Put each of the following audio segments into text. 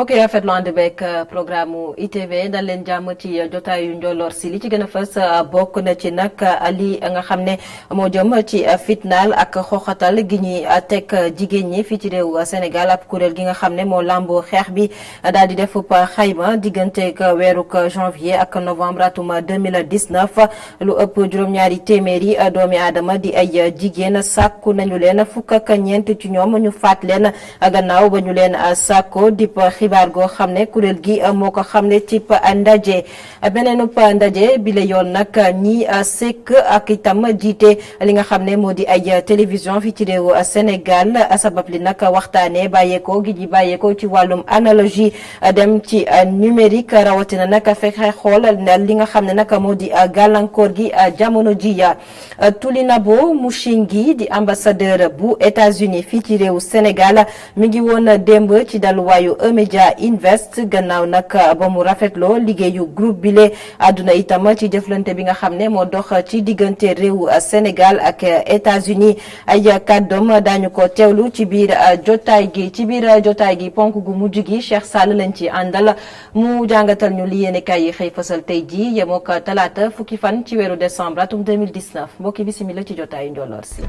mbokk yi rafetlu ànd beeg programme mu ITV dal leen jàmm ci jotaayu njolloor si li ci gën a fës bokk na ci nag li nga xam ne moo jëm ci fitnaal ak xoxatal gi ñuy teg jigéen ñi fii ci réew Sénégal ab kuréel gi nga xam ne moo làmboo xeex bi daal di def xayma digganteeg weeruk janvier ak novembre atum 2019 lu ëpp juróom-ñaari téeméeri doomi aadama di ay jigéen sàkku nañu leen fukk ak ñeent ci ñoom ñu faat leen gannaaw ba ñu leen sàkko dip xibaar goo xam ne kuréel gi moo ko xam ne cib ndaje beneenub ndaje bi la yoon nag ñi sekk ak itam jiite li nga xam ne moo di ay télévision fi ci réew Sénégal sabab li nag waxtaane bàyyeekoo gi ji bàyyeekoo ci wàllum analogie dem ci numérique rawatina nag fexe xool li nga xam ne nag moo di gàllankoor gi jamono ji Tulinabo Mushingi di ambassadeur bu États-Unis fii ci réew Sénégal mi ngi woon démb ci daluwaayu Media Invest gannaaw nag ba mu rafetloo liggéeyu groupe bile àdduna itam ci jëflante bi nga xam ne moo dox ci diggante réew Sénégal ak États-Unis ay kàddoom daañu ko teewlu ci biir jotaay gi ponk gu mujj gi Cheikh Sall lañ ci àndal mu jàngatal ñu li yéene kay yi xëy fasal tey ji yemoo ko talaata fukki fan ci weeru décembre atum 2019 mbokki bisimila ci jotaayu njolloor si.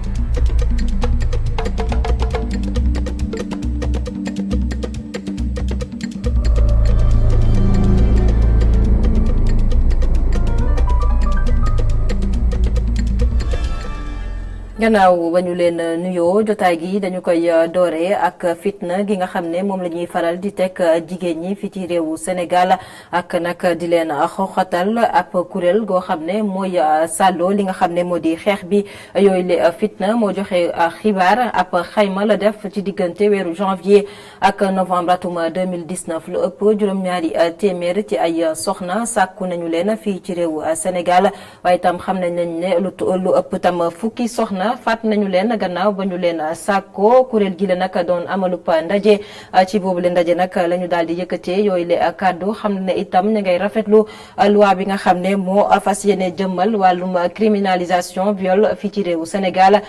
gannaaw ba ñu leen nuyoo jotaay gi dañu koy doore ak fitna gi nga xam ne moom la ñuy faral di teg jigéen ñi fii ci réewu Sénégal ak nag di leen xoxatal ab kuréel goo xam ne mooy sàlloo li nga xam ne moo di xeex bi yooyu le fitna moo joxe xibaar ab xayma la def ci diggante weeru janvier ak novembre atum 2019 lu ëpp juróom-ñaari téeméer ci ay soxna sàkku nañu leen fii ci réewu Sénégal waaye itam xam nañ ne lu ëpp tam fukki soxna faat nañu leen gannaaw ba ñu leen sàkkoo kuréel gi la nag doon amalub ndaje ci boobu le ndaje nag la ñu daal di yëkkatee yooyu le kàddu xam ne itam ñu ngay rafetlu loi bi nga xam ne moo fas yéene jëmmal wàllum criminalisation viol fii ci réewu Sénégal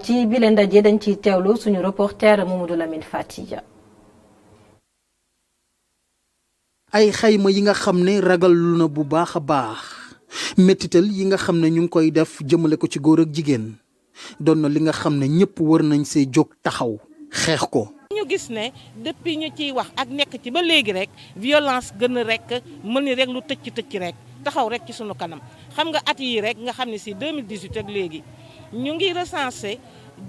ci bile ndaje dañ ciy teewlu suñu reporter Mamadou Lamine Fatiya. ay xayma yi nga xam ne ragallu na bu baax a baax mettital yi nga xam ne ñu ngi koy def jëmale ko ci góor ak jigéen doon na li nga xam ne ñëpp war nañ see jóg taxaw xeex ko. ñu gis ne depuis ñu ciy wax ak nekk ci ba léegi rek violence gën a rek mën ni rek lu tëcc rek taxaw rek ci sunu kanam xam nga at yii rek nga xam ne si 2018 ak léegi ñu ngi recensé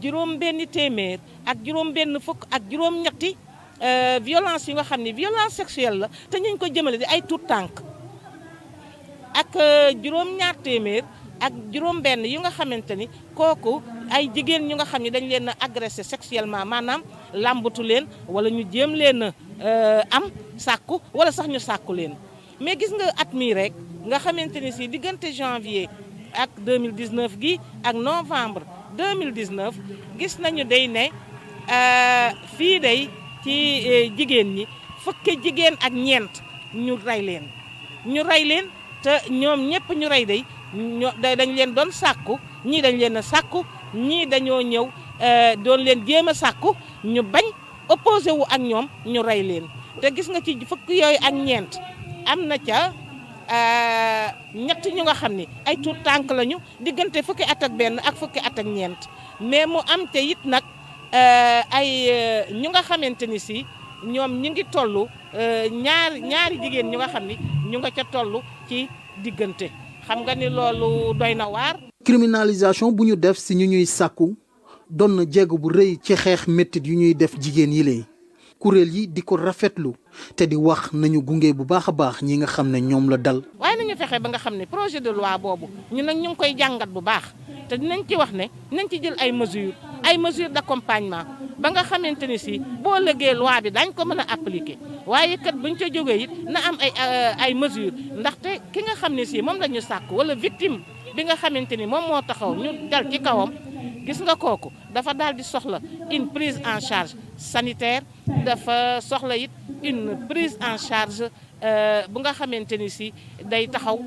juróom-benn téeméer ak juróom-benn fukk ak juróom-ñetti violence yi nga xam ne violence sexuelle la te ñu ko jëmale di ay tuut tànk ak juróom-ñaar téeméer. ak juróom-benn yu nga xamante ni kooku ay jigéen ñu nga xam ne dañ leen a agressé sexuellement maanaam làmbatu leen wala ñu jéem leen a am sàkku wala sax ñu sàkku leen mais gis nga at mii rek nga xamante ni si diggante janvier ak 2019 gi ak novembre 2019 gis nañu day ne fii day ci jigéen ñi fukki jigéen ak ñeent ñu rey leen te ñoom ñëpp ñu rey day dañ leen doon sàkku ñii dañ leen a sàkku ñii dañoo ñëw doon leen jéem a sàkku ñu bañ opposé wu ak ñoom ñu rey leen te gis nga ci fukk yooyu ak ñeent am na ca ñett ñu nga xam ni ay tuut tànk lañu diggante fukki at ak benn ak fukki at ak ñeent mais mu am te it nag ay ñu nga xamante ni si ñoom ñu ngi toll ñaari jigéen ñu nga xam ni ñu nga ca toll ci diggante xam nga ni loolu doy na waar. criminalisation bu ñu def si ñu ñuy sàkku doon na jéego bu rëy ci xeex méttit yu ñuy def jigéen yi lay kuréel yi di ko rafetlu te di wax nañu gunge bu baax a baax ñi nga xam ne ñoom la dal. waaye nañu fexe ba nga xam ne projet de loi boobu ñu nag ñu ngi koy jàngat bu baax te dinañ ci wax ne nañ ci jël ay mesures d'accompagnement ba nga xamante ni si boo lëggee loi bi dañ ko mën a appliquer waaye kat buñ ca jógee it na am ay mesures ndaxte ki nga xam ne si moom la ñu sàkk wala victime bi nga xamante ni moom moo taxaw ñu dal ci kawam gis nga kooku dafa daal di soxla une prise en charge sanitaire dafa soxla it une prise en charge bu nga xamante ni si day taxaw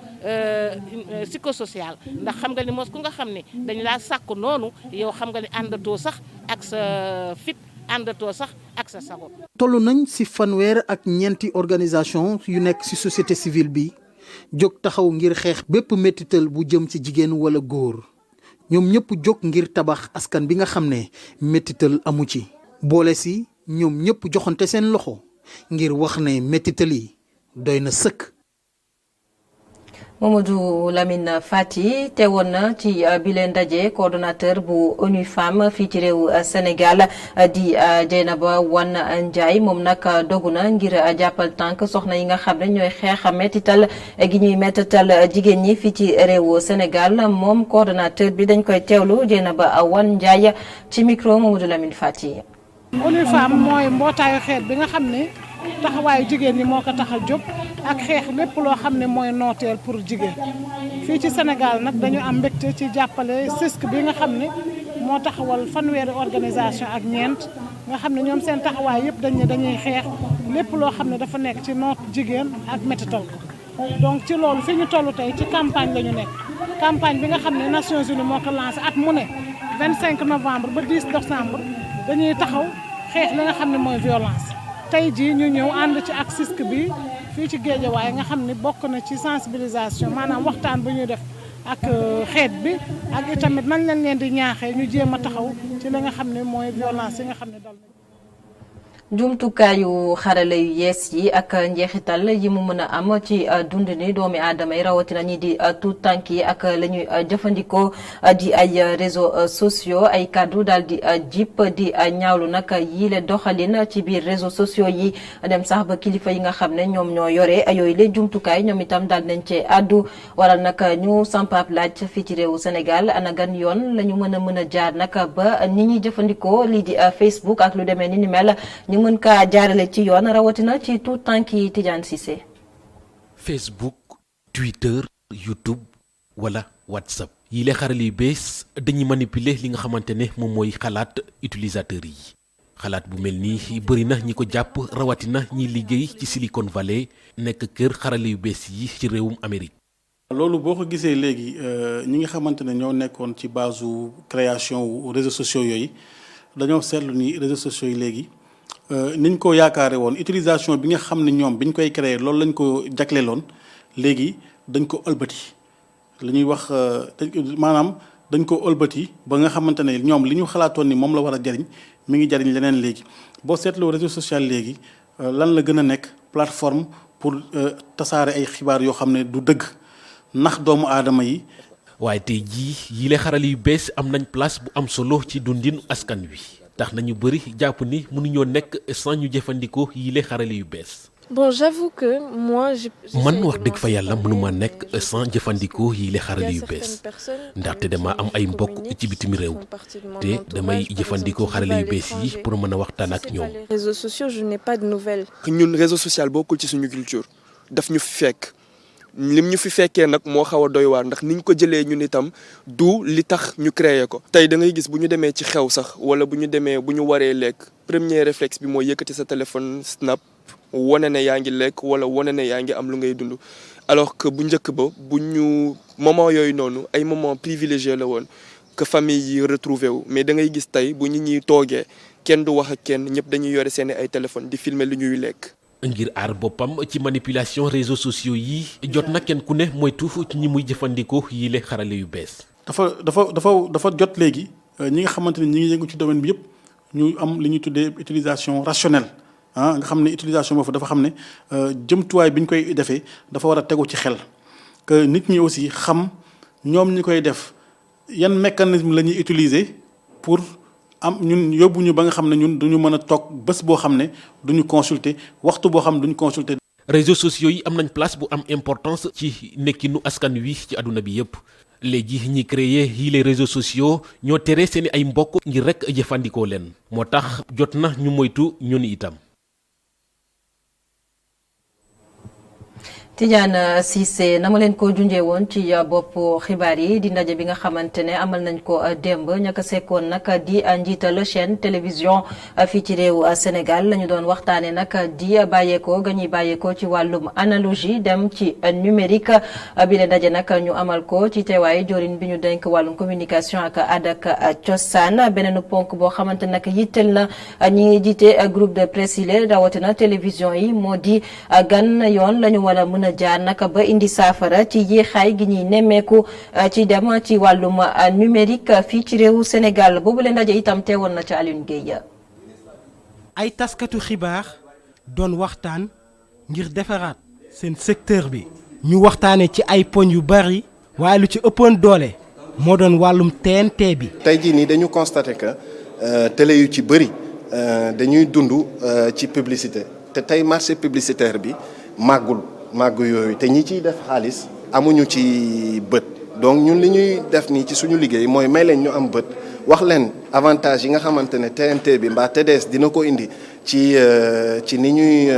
psychosocial ndax xam nga ni mos ku nga xam ne dañ laa sàkku noonu yow xam nga ni àndatoo sax ak sa fit àndatoo sax ak sa sago. toll nañ ci fanweer ak ñeenti organisation yu nekk ci société civile bi jóg taxaw ngir xeex bépp mettital bu jëm ci jigéen wala góor ñoom ñëpp jóg ngir tabax askan bi nga xam ne mettital amu ci boole ci ñoom ñëpp joxante seen loxo ngir wax ne mettital yi doy na sëkk. Mamadou Lamine Fati teewoon na ci bile ndaje coordonnateur bu ONU Femmes fii ci réew Sénégal di Dieynaba Wane Ndiaye moom nag dogu na ngir jàppal tànk soxna yi nga xam ne ñooy xeex mettital gi ñuy mettital jigéen ñi fii ci réew Sénégal moom coordonnateur bi dañ koy teewlu Dieynaba Wane Ndiaye ci micro Mamadou Lamine Fati. ONU Femmes mooy mbootaayu xeet bi nga xam ne taxawaayu jigéen ñi moo ko tax a jóg ak xeex lépp loo xam ne mooy nooteel pour jigéen fii ci Sénégal nag dañu am mbégte ci jàppale CISC bi nga xam ne moo taxawal fanweeri organisation ak ñeent nga xam ne ñoom seen taxawaay yëpp dañuy xeex lépp loo xam ne dafa nekk ci noot jigéen ak métital ko donc ci loolu fi ñu toll tey ci campagne la ñu nekk campagne bi nga xam ne Nations Unies moo ko lancé at mu ne 25 novembre ba 10 décembre dañuy taxaw xeex li nga xam ne mooy violence tey jii ñu ñëw ànd ci ak CISC bi fii ci Guédiawaye nga xam ne bokk na ci sensibilisation maanaam waxtaan bu ñuy def ak xeet bi ak itamit nañ leen di ñaaxee ñu jéem a taxaw ci li nga xam ne mooy violence yi nga xam ne dal na. jumtukaayu xarale yu yees yi ak njeexital yi mu mën a am ci dundini doomi aadama yi rawatina ñi di tuut tànk yi ak la ñuy jëfandikoo di ay réseaux sociaux ay kàddu daal di jip di ñaawlu nag yile doxalin ci biir réseaux sociaux yi dem sax ba kilifa yi nga xam ne ñoom ñoo yore yooyu le jumtukaay ñoom itam daal nañ cee àddu waral nag ñu sampaab laaj fii ci réewu Sénégal ana gan yoon la ñu mën a jaar nag ba ni ñuy jëfandikoo lii di Facebook ak lu demee ni mel mën kaa jaarale ci yoon rawatina ci tout tànk yi Tidiane Cissé. Facebook, Twitter, YouTube wala WhatsApp yi lay xarale yu bees dañuy manipuler li nga xamante ne moom mooy xalaat utilisateurs yi xalaat bu mel nii bëri na ñi ko jàpp rawatina ñiy liggéey ci Silicon Valley nekk kër xarale yu bees yi ci réewum Amérique. loolu boo ko gisee léegi ñi nga xamante ne ñoo nekkoon ci base création wu réseaux sociaux yooyu dañoo seetlu ni réseaux sociaux yi léegi. niñ ko yaakaare woon utilisation bi nga xam ne ñoom biñ koy créer loolu lañ ko jagleeloon léegi dañ ko ëlbati li ñuy wax maanaam dañ ko ëlbati ba nga xamante ne ñoom li ñu xalaatoon ni moom la war a jariñ mi ngi jariñ leneen léegi boo seetloo réseau social léegi lan la gën a nekk plateforme pour tasaare ay xibaar yoo xam ne du dëgg ndax doomu aadama yi. waaye tey jii yi lay xarale yu bees am nañ place bu am solo ci dundinu askan wi. tax nañu bëri jàpp ni mënuñoo nekk sans ñu jëfandikoo yile xarale yu bees. bon j'avoue que moi man wax dëgg fa yàlla mënuma nekk sans jëfandikoo yile xarale yu bees ndaxte dama am ay mbokk ci bitim réew te damay jëfandikoo xarale yu bees yi pour mën a waxtaan ak ñoom. réseaux sociaux je n'ai pas de nouvelles. ñun réseau social bokkul ci suñu culture daf ñu fekk. lim ñu fi fekkee nag moo xaw a doy waar ndax niñ ko jëlee ñun itam du li tax ñu créer ko. tey da ngay gis bu ñu demee ci xew sax wala bu ñu waree lekk premier réflexe bi mooy yëkkati sa téléphone snap wane ne yaa ngi lekk wala wane ne yaa ngi am lu ngay dund alors que bu njëkk ba bu ñu moment yooyu noonu ay moment privilégié la woon que famille yi retrouvé wu mais da ngay gis tey bu ñu ñuy toogee kenn du wax ak kenn ñëpp dañuy yore seen ay téléphone di filmer lu ñuy lekk. ngir aar boppam ci manipulation réseaux sociaux yi jot na kenn ku ne moytu ci ñi muy jëfandikoo yile xarale yu bees. dafa jot léegi ñi nga xamante ni ñi ngi yëngu ci domaine bi yëpp ñu am li ñuy tuddee utilisation rationnelle nga xam ne utilisation boobu dafa xam ne jëmtuwaay bi ñu koy defee dafa war a tegu ci xel que nit ñi aussi xam ñoom ñi koy def yan mécanisme la ñuy utiliser pour. am ñun yóbbuñu ba nga xam ne ñun duñu mën a toog bés boo xam ne duñu consulter waxtu boo xam ne duñu consulter. réseaux sociaux yi am nañ place bu am importance ci nekkinu askan wi ci àdduna bi yëpp léegi ñi créer yi les réseaux sociaux ñoo tere seeni ay mbokk ngir rek jëfandikoo leen moo tax jot na ñu moytu ñun itam. Tidiane Cissé na ma leen ko junjee woon ci bopp xibaar yi di ndaje bi nga xamante ne amal nañ ko démb ñaka sekkoon nag di njiital chaîne télévision fii ci réew Sénégal la ñu doon waxtaanee nag di bàyyeekoo ga ñuy bàyyeekoo ci wàllum analogie dem ci numérique bi la ndaje nag ñu amal ko ci teewaayu jorin bi ñu denk wàllum communication ak aada ak cosaan beneen ponk boo xamante nag yitteel na ñi jiite groupe de presse yi rawatina télévision yi moo di gan yoon la ñu war a mën a jaar naka ba indi saafara ci yéexaay gi ñuy nemmeeku ci dem ci wàllum numérique fii ci réewu Sénégal boobu leen ndaje itam teewoon na ci Alioune Guèye. ay taskatu xibaar doon waxtaan ngir defaraat seen secteur bi ñu waxtaanee ci ay poñ yu bari waaye lu ci ëppoon doole moo doon wàllum TNT bi. tey jii nii dañu constaté que télé yu ci bëri dañuy dund ci publicité te tey marché publicitaire bi màgg yooyu te ñi ciy def xaalis amuñu ci bët donc ñun li ñuy def nii ci suñu liggéey mooy may leen ñu am bët wax leen avantage yi nga xamante ne TNT bi mbaa TDS dina ko indi ci ni ñuy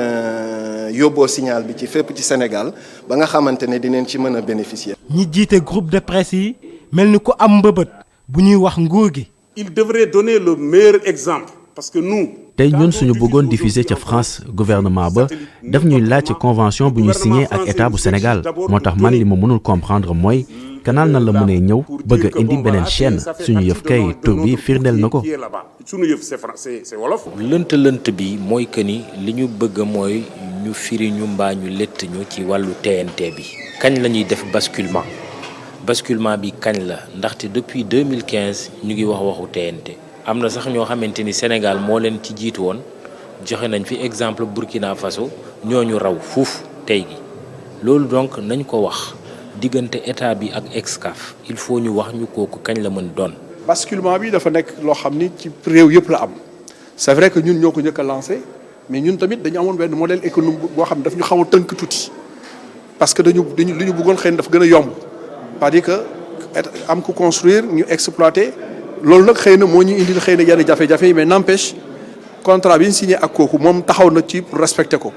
yóbboo signal bi ci fépp ci Sénégal ba nga xamante ne dinañ ci mën a bénéficier. ñi jiite groupe de presse yi mel ni ku am mbëbët bu ñuy wax nguur gi. Il devrait donner le meilleur exemple parce que nous. tey ñun suñu bëggoon diffuser ca France gouvernement ba daf ñuy laaj ci convention bu ñuy signé ak état bu Sénégal moo tax man li ma mënul comprendre mooy canal nan la mënee ñëw bëgg a indi beneen chaîne suñu yëf kay tur bi firndeel na ko. lënt bi mooy que ni li ñu bëgg mooy ñu firi ñu mbaa ñu lett ñu ci wàllu TNT bi kañ la ñuy def basculement bi kañ la ndaxte depuis 2015 ñu ngi waxu TNT. am na sax ñoo xamante ni Sénégal moo leen ci jiitu woon joxe nañ fi exemple Burkina Faso ñooñu raw fuuf tey gi loolu donc nañ ko wax diggante état bi ak Excaf il faut ñu wax ñu kooku kañ la mën doon. basculement bi dafa nekk loo xam ni ci réew yëpp la am c'est vrai que ñun ñoo ko njëkk a lancé mais ñun tamit dañu amoon benn modèle économique boo xam ne daf ñu xaw a tënk tuuti parce que li ñu bëggoon xëy na dafa gën a yomb c'est-à-dire que am ko construire ñu exploiter. loolu nag xëy na moo ñu indil xëy na yenn jafe-jafe yi mais n'empêche contrat bi ñu signé ak kooku moom taxaw na ci pour respecter ko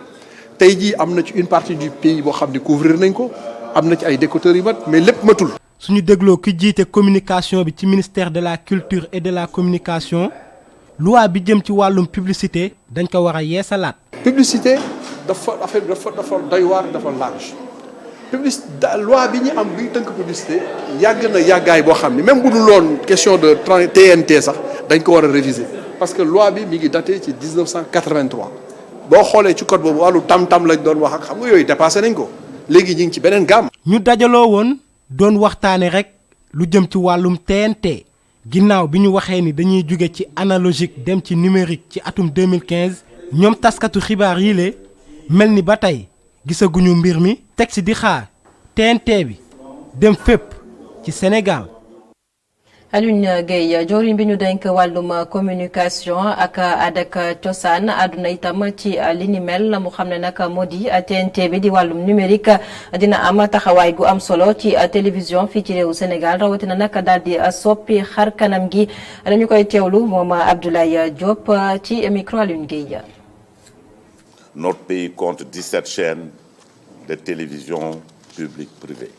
tey jii am na ci une partie du pays boo xam ne couvrir nañ ko am na ci ay décodeurs yu mat mais lépp matul. suñu dégloo ki jiite communication bi ci ministère de la culture et de la communication loi bi jëm ci wàllum publicité dañ ko war a yeesalaat. publicité dafa doy waar dafa large. loi bi ñu am buy tënk publicité yàgg na yàggaay boo xam ni même bu dul loon question de TNT sax dañ ko war a réviser parce que loi bi mi ngi daté ci 1983 boo xoolee ci code boobu wàllu tam-tam lañ doon wax ak xam nga yooyu dépassé nañ ko léegi ñu ngi ci beneen gamme. ñu dajaloo woon doon waxtaane rek lu jëm ci wàllum TNT ginnaaw bi ñu waxee ni dañuy jóge ci analogique dem ci numérique ci atum 2015 ñoom taskatu xibaar yi le mel ni ba tey gisaguñu mbir mi teg ci di xaar TNT bi dem fépp ci Sénégal. Alioune Guèye joriñ bi ñu denk wàllum communication ak aada ak cosaan àdduna itam ci li ni mel mu xam ne nag moo di TNT bi di wàllum numérique dina am taxawaay gu am solo ci télévision fii ci réewu Sénégal rawatina nag daal di soppi xar kanam gi dañu koy teewlu moom Abdoulaye Diop ci micro Alioune Guèye. Notre pays compte 17 chaînes de télévision publique privée.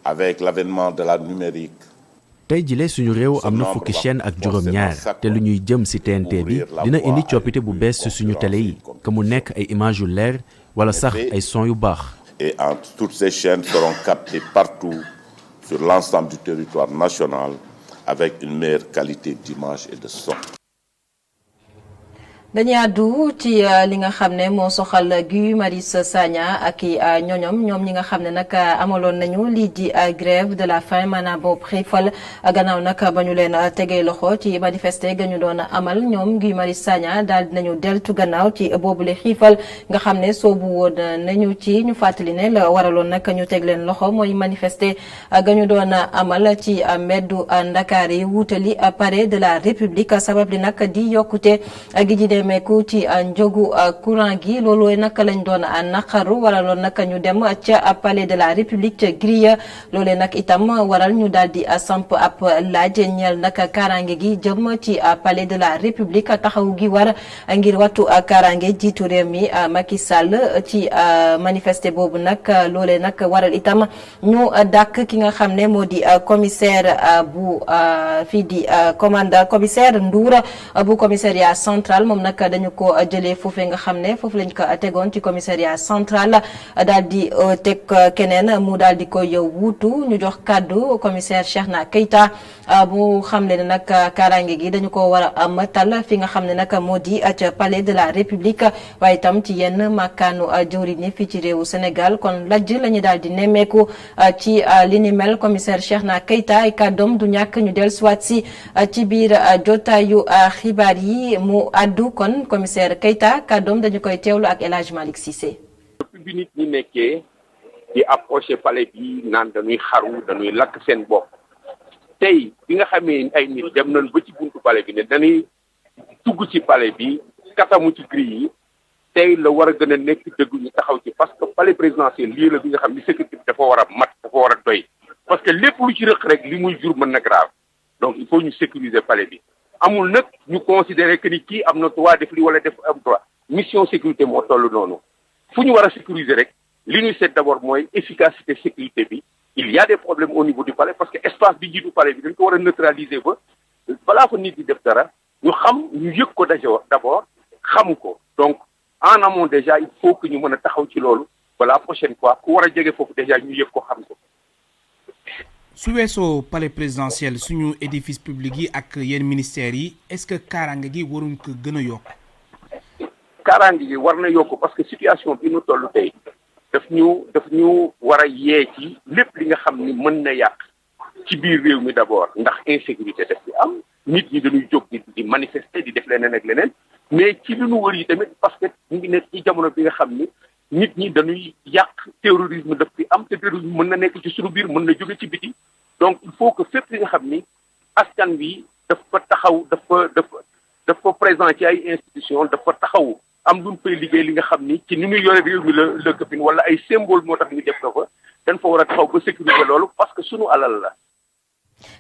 Avec l'avènement de la numérique. tey jile suñu réew am na fukki chaîne ak juróom-ñaar te lu ñuy jëm ci TNT bi dina indi coppite bu bees ci suñu télé yi que mu nekk ay images yu leer wala sax ay son yu baax. Et toutes ces chaînes seront captées partout sur l'ensemble du territoire national avec une meilleure qualité d'image et de son. dañuy àddu ci li nga xam ne moo soxal Guy Marius Sagna ak i ñoom ñi nga xam ne nag amaloon nañu lii di grève de la faim maanaam boobu xiifal gannaaw nag ba ñu leen tegee loxo ci manifester ga ñu doon amal ñoom Guy Marius Sagna daal dinañu deltu gannaaw ci boobule xiifal nga xam ne soobu woon nañu ci ñu fàttali ne la waraloon nag ñu teg leen loxo mooy manifester ga ñu doon amal ci mbeddu Ndakaar yi wutali palais de la République sabab li nag di yokkute gi ji jëmeeku ci njogu courant gi loolu nag lañ doon naqaru wala loolu nag ñu dem ca palais de la république ca grille loolee nag itam waral ñu daal di samp ab laaj ñeel nag kaaraange gi jëm ci palais de la république taxaw gi war ngir wattu kaaraange jiitu réew mi Macky Sall ci manifester boobu nag loolee nag waral itam ñu dàkk ki nga xam ne moo di commissaire bu fii di commissaire Ndour bu commissariat central moom nag dañu ko jëlee foofee nga xam ne foofu lañ ko tegoon ci commissariat central daal di teg keneen mu daal di koy wuutu ñu jox kàddu commissaire Cheikhna Keita bu xam ne nag kaaraange gi dañu ko war a matal fi nga xam ne nag moo di ca palais de la république waaye itam ci yenn makkaanu jëwriñ ñi fii ci réewu Sénégal kon lajj la ñu daal di nemmeeku ci li ni mel commissaire Cheikhna Keita ay kàddoom du ñàkk ñu dellusiwaat si ci biir jotaayu xibaar yi mu addu kon commissaire Keita kàddoom dañu koy teewlu ak El Hadj Malick Cissé. bi nit ñi nekkee di approché palais bi naan dañuy xaru dañuy lakk seen bopp tey bi nga xamee ay nit dem nañ ba ci buntu palais bi ne dañuy dugg ci palais bi katamu ci grille yi tey la war a gën a nekk dëgg ñu taxaw ci parce que palais présidentiel lii la bi nga xam ni sécurité bi dafa war a mat dafa war a doy parce que lépp lu ci rëq rek li muy jur mën na grave donc il faut ñu sécuriser palais bi amul nag ñu considérer que ni kii am na droit def li wala def am droit mission sécurité moo toll noonu fu ñu war a sécuriser rek li ñuy seet d'abord mooy efficacité sécurité bi il y a des problèmes au niveau du palais parce que espace bi jiitu palais bi dañ ko war a neutraliser ba balaa fa nit di def dara ñu xam ñu yëg ko d'abord xamu ko donc en amont déjà il faut que ñu mën a taxaw ci loolu ba la prochaine fois ku war a jege foofu déjà ñu yëg ko xam ko. su weesoo palais présidentiel suñu édifice public yi ak yenn ministères yi est-ce que kaaraange gi waruñ ko gën a yokk. kaaraange gi war na yokk parce que situation bi ñu toll tey daf ñu war a yee ci lépp li nga xam ni mën na yàq ci biir réew mi d'abord ndax insécurité daf ci am nit ñi dañuy jóg di manifester di def leneen ak leneen mais ci li ñu wër yi tamit parce que ñu ngi nekk ci jamono bi nga xam ni nit ñi dañuy yàq terrorisme daf fi am te terrorisme mën na nekk ci suñu biir mën na jóge ci biti donc il faut que fépp li nga xam ni askan bi dafa taxaw dafa présent ci ay institutions dafa taxaw am lu ñu fay liggéey li nga xam ni ci ni muy yore réew mi la këppin wala ay symbole moo tax ñu def ko fa dañ fa war a taxaw ba sécuriser loolu parce que sunu alal la.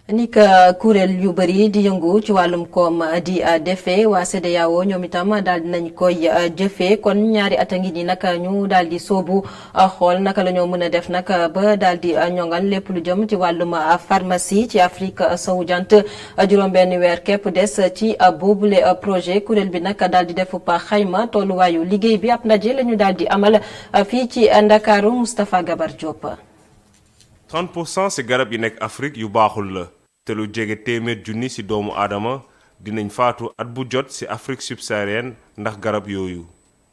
ni ka kuréel yu bëri di yëngu ci wàllum koom di defee waa CEDEAO ñoom itam daal di nañ koy jëfee kon ñaari at a ngi nii nag ñu daal di soobu xool naka la ñoo mën a def nag ba daal di ñongal lépp lu jëm ci wàllum pharmacie ci Afrique sowu jant juróom-benn weer képp des ci boobule projet kuréel bi nag daal di def xayma tolluwaayu liggéey bi ab ndaje la ñu daal di amal fii ci Ndakaaru Moustapha Gabar Diop. 30% ci garab yi nekk Afrique yu baaxul la te lu jege téeméer junni ci doomu aadama dinañ faatu at bu jot ci Afrique subsaharienne ndax garab yooyu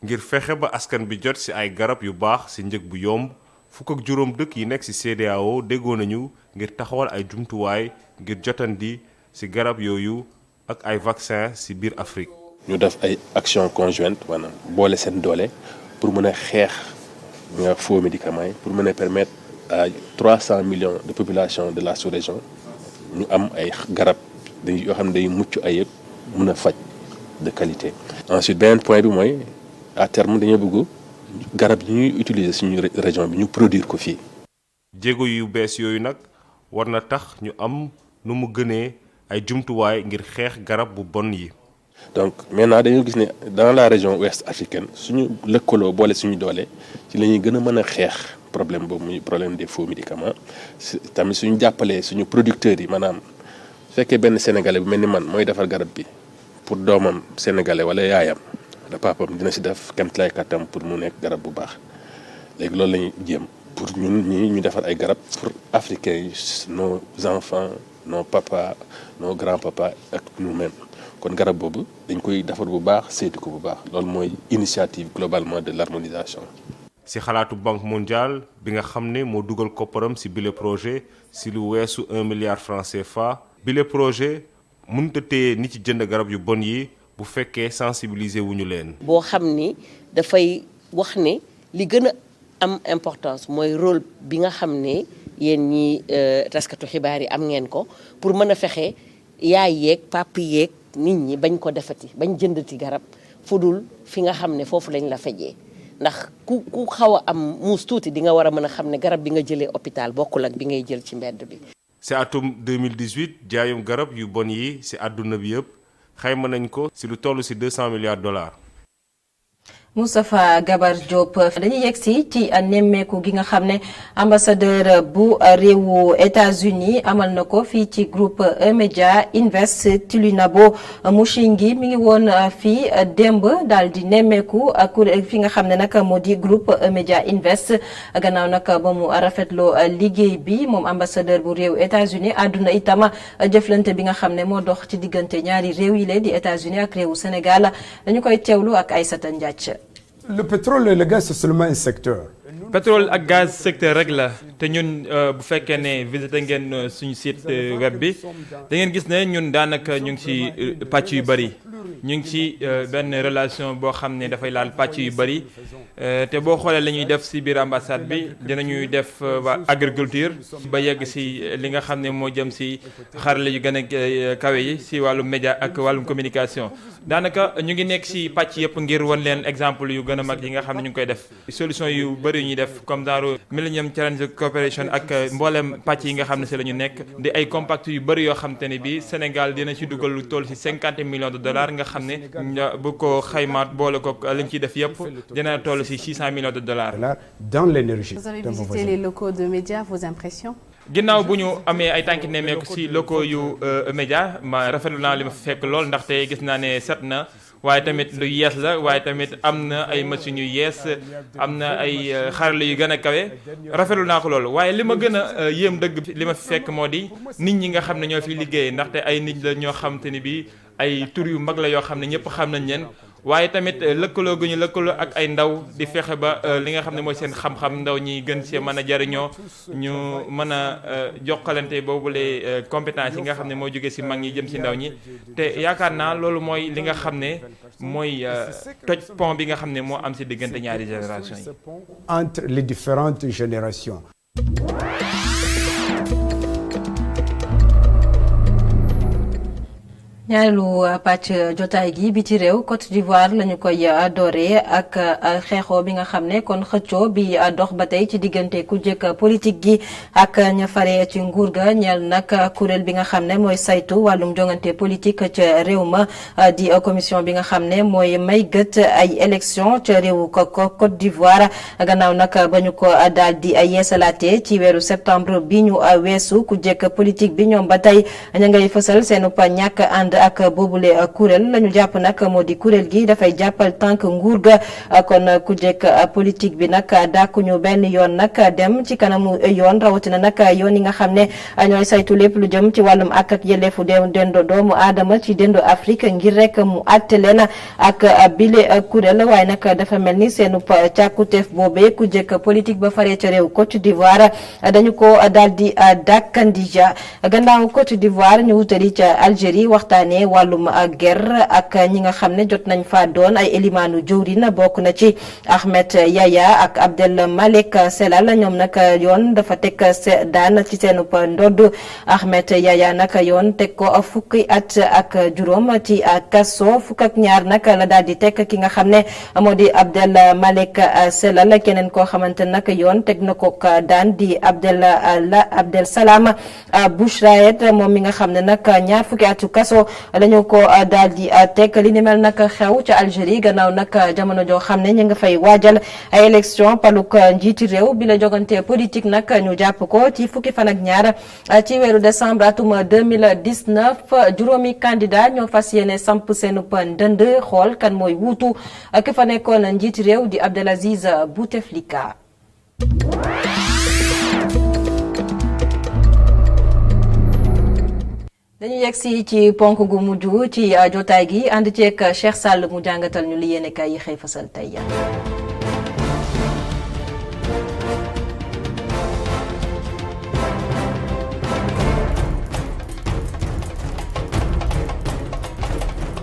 ngir fexe ba askan bi jot ci ay garab yu baax ci njëg bu yomb fukk ak juróom dëkk yi nekk ci CEDEAO déggoo nañu ngir taxawal ay jumtuwaay ngir jotandi ci garab yooyu ak ay vaccin ci biir Afrique. ñu def ay action conjointe maanaam boole seen doole pour mën a xeex nga faux médicaments yi pour mën a permettre à 300 millions de population de la sous-région ñu am ay garab yoo xam ne day mucc ayib mën a faj de qualité. ensuite beneen point bi mooy à terme dañoo bëgg garab yi ñuy utiliser suñu région bi ñu produire ko fii. jéego yu bees yooyu nag war na tax ñu am nu mu gënee ay jumtuwaay ngir xeex garab bu bon yi. donc maintenant dañoo gis ne dans la région ouest africaine suñu lëkkaloo boole suñu doole ci la ñuy gën a mën a xeex problème boobu muy problème des faux médicaments tamit suñu jàppalee suñu producteurs yi maanaam su fekkee benn sénégalais bu mel ni man mooy defar garab bi pour doomam sénégalais wala yaayam da papam dina si def kéemtalaay kattam pour mu nekk garab bu baax léegi loolu la ñuy jéem pour ñun ñi ñu defar ay garab pour africains yi nos enfants nos papas nos grands-papas ak nous-mêmes kon garab boobu dañ koy defar bu baax saytu ko bu baax loolu mooy initiative globalement de l'harmonisation. ci xalaatu banque mondiale bi nga xam ne moo dugal kopparam ci bile projet ci lu weesu 1 milliard franc CFA bile projet mënut a téye ni ci jënd garab yu bon yi bu fekkee sensibiliser wuñu leen. boo xam ni dafay wax ne li gën a am importance mooy rôle bi nga xam ne yéen ñi taskatu xibaar yi am ngeen ko pour mën a fexe yaay yeeg papi yeeg nit ñi bañ ko defati bañ jëndati garab fudul fi nga xam ne foofu lañ la fejee ndax ku xaw a am muus tuuti di nga war a mën a xam ne garab bi nga jëlee hôpital bokkul ak bi ngay jël ci mbedd bi. ci atum 2018 jaayum garab yu bon yi ci àdduna bi yëpp xayma nañ ko ci lu toll ci $200 milliards. Moustapha Gabar Diop dañuy yegsi ci nemmeeku gi nga xam ne ambassadeur bu réewu États-Unis amal na ko fii ci groupe E-Media Invest Tilinabo Mushingi mi ngi woon fii démb daal di nemmeeku kuréel fi nga xam ne nag moo di groupe E-Media Invest gannaaw nag ba mu rafetloo liggéey bi moom ambassadeur bu réewu États-Unis àdduna itam jëflante bi nga xam ne moo dox ci diggante ñaari réew yi leen di États-Unis ak réewu Sénégal dañu koy teewlu ak Aïssata Ndiaye. Le pétrole et le gaz c'est seulement un secteur. pétrole ak gaz secteur rek la te ñun bu fekkee ne visité ngeen suñu site web bi da ngeen gis ne ñun daanaka ñu ngi ci pàcc yu bëri ñu ngi ci benn relation boo xam ne dafay laal pàcc yu bëri te boo xoolee la ñuy def si biir ambassade bi dinañuy def agriculture ba yegg si li nga xam ne moo jëm si xarale yu gën a kawe yi si wàllum média ak wàllum communication daanaka ñu ngi nekk si pàcc yëpp ngir wan leen exemple yu gën a mag yi nga xam ne ñu ngi koy def solution yu bëri ñuy def comme genre Millennium Challenge Cooperation ak mboolem pàcc yi nga xam ne si la ñu nekk di ay compact yu bëri yoo xam te ne bi Sénégal dina ci dugal lu toll si $50 millions nga xam ne bu ko xaymaat boole ko liñ ciy def yëpp dina toll si $600 millions. Dans l'énergie. Vous avez visité les locaux de médias, vos impressions? ginnaaw bu ñu amee ay tànki nemmeeku si locaux yu média ma rafetlu naa li ma fekk lool ndaxte gis naa ne set na waaye tamit lu yees la waaye tamit am na ay machines yu yees am na ay xarala yu gën a kawe rafetlu naa ko lool waaye li ma gën a yéem dëgg li ma fekk moo di nit ñi nga xam ne ñoo fi liggéey ndaxte ay nit la ñoo xam te ni bi ay tur yu mag la yoo xam ne ñëpp xam nañ leen waaye tamit lëkkaloo gu ñu lëkkaloo ak ay ndaw di fexe ba li nga xam ne mooy seen xam-xam ndaw ñi gën see mën a jariñoo ñu mën a jokkalante boobule compétence yi nga xam ne moo jógee si mag ñi jëm si ndaw ñi te yaakaar naa loolu mooy li nga xam ne mooy toj pont bi nga xam ne moo am si diggante ñaari génération yi. Entre les différentes générations. ñaareelu pàcc jotaay gi bi ci réew Côte d'Ivoire lañu koy dooree ak xeexoo bi nga xam ne kon xëccoo bi dox ba tey ci diggante ku jëkk politique gi ak ña fare ci nguur ga ñeel nag kuréel bi nga xam ne mooy saytu wàllum jongante politique ca réew ma di commission bi nga xam ne mooy may gët ay élection ca réewu Côte d'Ivoire gannaaw nag ba ñu ko daal di yeesalaatee ci weeru septembre bi ñu weesu ku jëkk politique bi ñoom ba tey ña ngay fësal seenu ñàkk ànd ak boobule kuréel lañu jàpp nag moo di kuréel gi dafay jàppal tànk nguur ga kon ku jekk politique bi nag dàkkuñu benn yoon nag dem ci kanamu yoon rawatina nag yoon yi nga xam ne ñooy saytu lépp lu jëm ci wàllum ak yelleefu dendo doomu aadama ci dendo Afrique ngir rek mu àtte leen ak bile kuréel waaye nag dafa mel ni seenu càkkuteef boobee ku jekk politique ba faree ca réew Côte d'Ivoire dañu ko daal di dàkkandija gannaaw Côte d'Ivoire ñu wutali ca Algérie waxtaane wàllum guerre ak ñi nga xam ne jot nañ fa doon ay élimaanu jëwrin bokk na ci Ahmed Yaya ak Abdel Malek Selal ñoom nag yoon dafa teg daan ci seenu ndodd Ahmed Yaya nag yoon teg ko fukki at ak juróom ci kaso fukk ak ñaar nag la daal di teg ki nga xam ne moo di Abdel Malek Selal keneen koo xamante nag yoon teg na ko daan di Abdel Salam Bouchraet moom mi nga xam ne nag ñaar fukki atu kaso lañu ko daal di teg li ni mel nag xew ca Algérie gannaaw nag jamono joo xam ne ñu nga fay waajal ay élection paluk njiiti réew bi la jogante politique nag ñu jàpp ko ci fukki fan ak ñaar ci weeru décembre atum 2019 juróomi candidat ñoo fas yéene samp seenu ndënd xool kan mooy wuutu ki fa nekkoon njiiti réew di Abdelaziz Bouteflika. dañu yegsi ci ponk gu mujj ci jotaay gi ànd ceeg Cheikh Sall mu jàngatal ñu li yéene kay yi xëy fasal tey.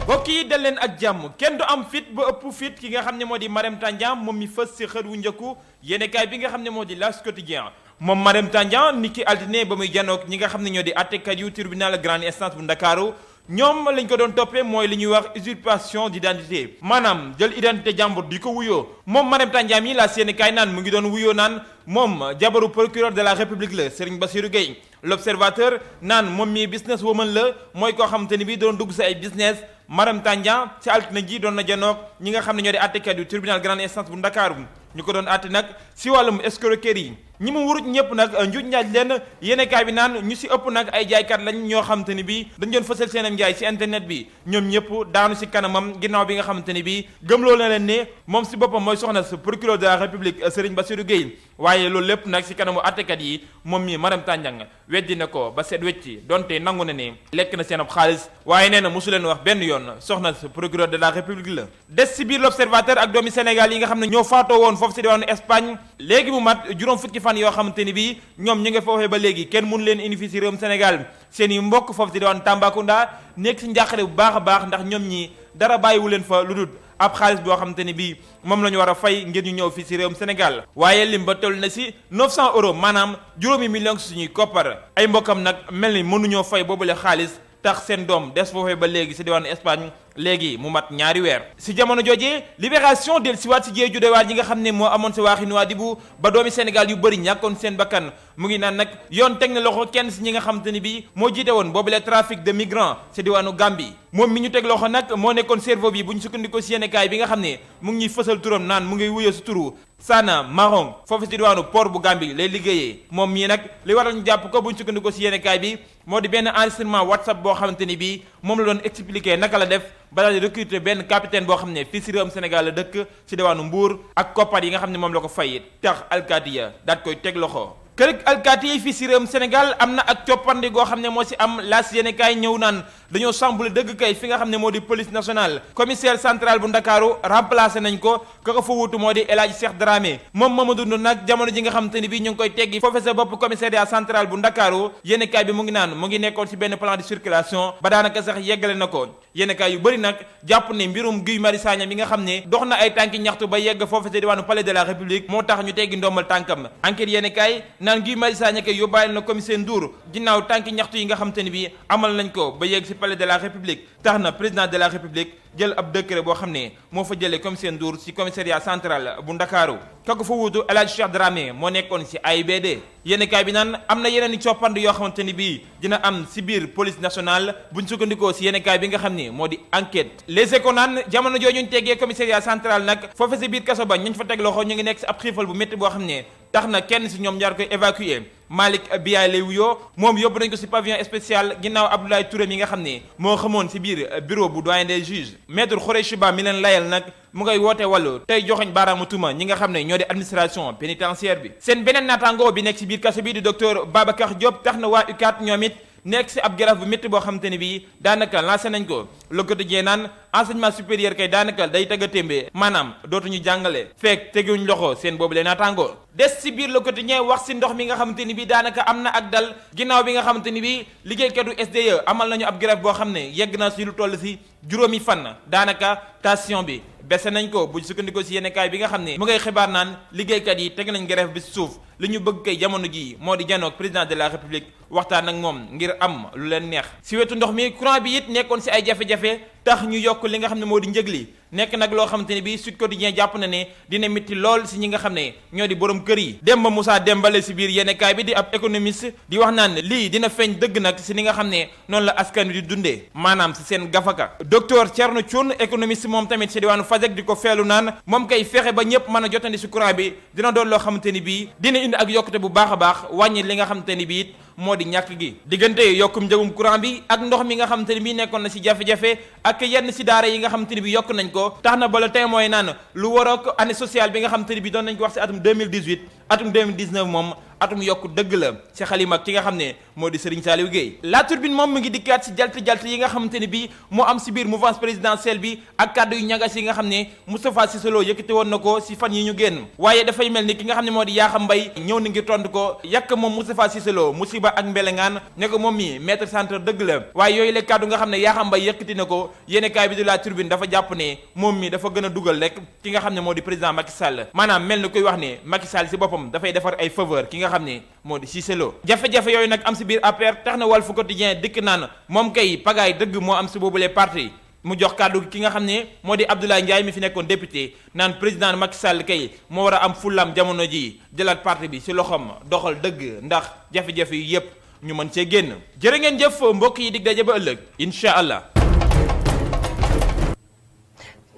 mbokk yi dal leen ak jàmm kenn du am fit ba ëpp fit ki nga xam ne moo di Marème Tandian moom mi fës si xët wu njëkku yéenekaay bi nga xam ne moo di L'As Quotidien moom Marème Tandian ni ki altine ba muy janook ñi nga xam ne ñoo di àttekat yu tribunal grande instance bu Ndakaaru ñoom lañ ko doon toppee mooy li ñuy wax usurpation d'identité maanaam jël identité jàmbur di ko wuyoo moom Marème Tandian mi la Sénégal naan mu ngi doon wuyoo naan moom jabaru procureur de la République la Serigne Bassirou Gueye. L'Observateur naan moom mii business woman la mooy koo xamante ni bii doon dugg si ay business Marème Tandian ci altine ji doon na janoog ñi nga xam ne ñoo di àttekat yu tribunal grande instance bu Ndakaaru ñu ko doon àtte nag si wàllum escroquerie ñi mu wuruj ñëpp nag njuuj njaaj leen yéenekaay bi naan ñu si ëpp nag ay jaaykat lañ ñoo xamante ni bii dañ doon fësal seenam njaay si internet bi ñoom ñëpp daanu si kanamam ginnaaw bi nga xamante ni bii gëmloo na leen ne moom si boppam mooy soxna sa procureur de la République Serigne Bassirou Gueye waaye loolu lépp nag si kanamu àttekat yi moom mii Marème Tandian weddi na ko ba seet wecci donte nangu na ne lekk na seen ab xaalis waaye nee na mosu leen wax benn yoon soxna sa procureur de la République la des si biir L'Observateur ak doomi Sénégal yi nga xam ne ñoo faatoo woon foofu si diwaanu Espagne léegi mu mat juróom fukki fan yoo xamante ni bii ñoom ñu ngi foofee ba léegi kenn mënu leen indi fii si réewum Sénégal seen i mbokk foofu si diwaanu Tambacounda nekk si njàqare bu baax a baax ndax ñoom ñi dara bàyyiwu leen fa lu dul ab xaalis boo xamante ni bii moom la ñu war a fay ngir ñu ñëw fii si réewum Sénégal waaye lim ba toll na si 900 euros maanaam juróomi millions suñuy koppar ay mbokkam nag mel ni mënuñoo fay boobule xaalis tax seen doom des foofee ba léegi si diwaanu Espagne léegi mu mat ñaari weer si jamono joojee Libération del siwaat si jee judewaat yi nga xam ne moo amoon si waaxi Nouadhibou ba doomi Sénégal yu bëri ñàkkoon seen bakkan mu ngi naan nag yoon teg na loxo kenn si ñi nga xamante ni bi moo jiite woon boobule trafic de migrants si diwaanu Gambie moom mi ñu teg loxo nag moo nekkoon cerveau bi bu ñu sukkandikoo si yéenekaay bi nga xam ne mu ngi ñuy fësal turam naan mu ngi wuyoo si turu Sana Marong foofu si diwaanu port bu Gambie lay liggéeyee moom mii nag li waral ñu jàpp ko bu ñu sukkandikoo si yéenekaay bi moo di benn enregistrement WhatsApp boo xamante ni bii moom la doon expliquer naka la def ba daal di recruter benn capitaine boo xam ne fii si réewum Sénégal la dëkk si diwaanu Mbour ak koppar yi nga xam ne moom la ko fay tax alkaati ya daat koy teg loxo. kër alkaati yi fii si réewum Sénégal am na ak coppandi goo xam ne moo si am laas yéenekaay ñëw naan dañoo sambule dëgg kay fi nga xam ne moo di police nationale commissaire central bu Ndakaaru remplacé nañ ko ka ko fa wuutu moo di El Hadji Cheikh Dramé moom Mamadou Ndour nag jamono ji nga xam te ni bii ñu ngi koy teggi foofe sa bopp commissariat central bu Ndakaaru yéenekaay bi mu ngi naan mu ngi nekkoon si benn plan de circulation ba daanaka sax yeggale na ko yéenekaay yu bëri nag jàpp ne mbirum Guy Marius Sagna mi nga xam ne dox na ay tànki ñaxtu ba yegg foofe sa diwaanu palais de la République moo tax ñu teggi ndombal tànkam enquête yéenekaay naan Guy Marius Sagna kay yóbbaale na commissaire Ndour ginnaaw tànki ñaxtu yi nga xam te ni bii amal nañ ko ba yegg si palais de la République tax na président de la République jël ab décret boo xam ne moo fa jëlee commissaire Ndour ci commissariat central bu Ndakaaru ka ko fa wuutu El Hadji Cheikh Dramé moo nekkoon ci AIBD yéenekaay bi naan am na yeneen i coppand yoo xamante ni bii dina am ci biir police nationale buñ sukkandikoo ci yéenekaay bi nga xam ne moo di enquête les éco naan jamono jooju ñu teggee commissariat central nag foofu ci biir kaso ba ñu fa teg loxo ñu ngi nekk ci ab xiifal bu métti boo xam ne tax na kenn ci ñoom ñaar koy évacuer Malick Biaye lay wuyoo moom yóbbu nañ ko ci pavillon spécial ginnaaw Abdoulaye Touré mi nga xam ne moo xamoon ci biir bureau bu doyen des juges maître Khoureyssi Ba mi leen layal nag mu ngay woote wàllu tey joxoñ baaraamu tuuma ñi nga xam ne ñoo di administration pénitentiaire bi seen beneen naataango bi nekk ci biir kaso bi di docteur Babacar Diop tax na waa UCAD ñoom it nekk ci ab grève bu métti boo xamante ne bii daanaka lancé nañ ko Le Quotidien naan enseignement supérieur kay daanaka day tëgg a témbee maanaam dootuñu jàngale fekk teguñ loxo seen boobu lee naataangoo des ci biir Le Quotidien wax ci ndox mi nga xamante ni bii daanaka am na ak dal ginnaaw bi nga xamante ni bii liggéeykatu SDE amal nañu ab grève boo xam ne yegg na ci lu toll ci juróomi fan daanaka tension bi bese nañ ko bu sukkandikoo ci yéenekaay bi nga xam ne mu ngay xibaar naan liggéeykat yi teg nañ grève bi ci suuf li ñu bëgg kay jamono ji moo di janoog président de la république waxtaan ak moom ngir am lu leen neex ci wetu ndox mi courant bi it nekkoon ci ay jafe-jafe tax ñu yokk li nga xam ne moo di njëg li nekk nag loo xamante ne bii Sud Quotidien jàpp na ne dina métti lool ci ñi nga xam ne ñoo di borom kër yi Demba Moussa Dembale ci biir yéenekaay bi di ab économiste di wax naan lii dina feeñ dëgg nag ci ni nga xam ne noonu la askan wi di dundee maanaam ci seen gafaka docteur Thierno Thioune économiste moom tamit ci diwaanu Fajek di ko feelu naan moom kay fexe ba ñëpp mën a jotandi ci courant bi dina doon loo xamante ni bii dina indi ak yokkute bu baax a baax wàññi li nga xamante ni bii moo di ñàkk gi diggante yokkum njëgum courant bi ak ndox mi nga xamante ni bii nekkoon na ci jafe-jafe ak yenn ci daara yi nga xamante ni bi yokk nañ ko tax na ba le témoin naan lu warook année sociale bi nga xamante ni bi doon nañ ko wax ci atum 2018 atum 2019 moom atum yokk dëgg la ci xalima ki nga xam ne moo di Serigne Saliou Gueye La Tribune moom mu ngi dikkaat ci jalt yi nga xamante ni bi moo am ci biir mouvance présidentielle bi ak kàddu yu ñagas yi nga xam ne Moustapha Cissé Lo yëkkati woon na ko ci fan yi ñu génn waaye dafay mel ni ki nga xam ne moo di Yakham Mbaye ñëw na ngir tontu ko yàq moom Moustapha Cissé Lo musiba ak mbelengaan ne ko moom mi maître centre dëgg la waaye yooyu la kàddu nga xam ne Yakham Mbaye yëkkati na ko yéenekaay bi de La Tribune dafa jàpp ne moom mi dafa gën a dugal rek ki nga xam ne moo di président Macky Sall maanaam mel ni koy wax ne Macky Sall ci boppam boppam dafay defar ay faveur ki nga xam ne moo di Cissé Lo jafe-jafe yooyu nag am si biir APR tax na Walf Quotidien dikk naan moom kay pagaay dëgg moo am si boobulee parti mu jox kàddu ki nga xam ne moo di Abdoulaye Ndiaye mi fi nekkoon député naan président Macky Sall kay moo war a am fulam jamono ji jëlaat parti bi si loxoom doxal dëgg ndax jafe-jafe yi yépp ñu mën see génn jërë ngeen jëf mbokk yi dig daje ba ëllëg incha allah.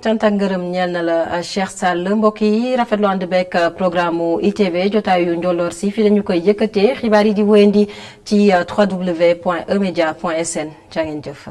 cant ak ngërëm ñeel na la Cheikh Sall mbokk yi rafetlu ànd beeg programme ITV jotaayu njolloor si fi lañu koy yëkkatee xibaar yi di wéyandi ci www.emedia.sn jaa ngeen jëf.